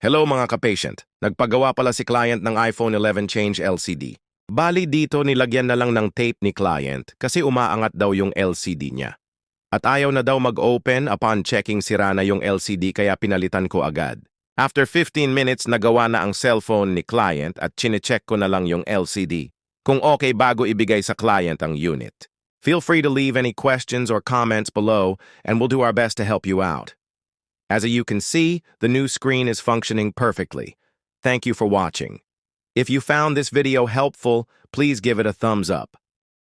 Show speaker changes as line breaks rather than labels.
Hello mga ka-patient. Nagpagawa pala si client ng iPhone 11 change LCD. Bali dito nilagyan na lang ng tape ni client kasi umaangat daw yung LCD niya. At ayaw na daw mag-open upon checking sira na yung LCD kaya pinalitan ko agad. After 15 minutes nagawa na ang cellphone ni client at chinecheck ko na lang yung LCD. Kung okay bago ibigay sa client ang unit. Feel free to leave any questions or comments below and we'll do our best to help you out. As you can see, the new screen is functioning perfectly. Thank you for watching. If you found this video helpful, please give it a thumbs up.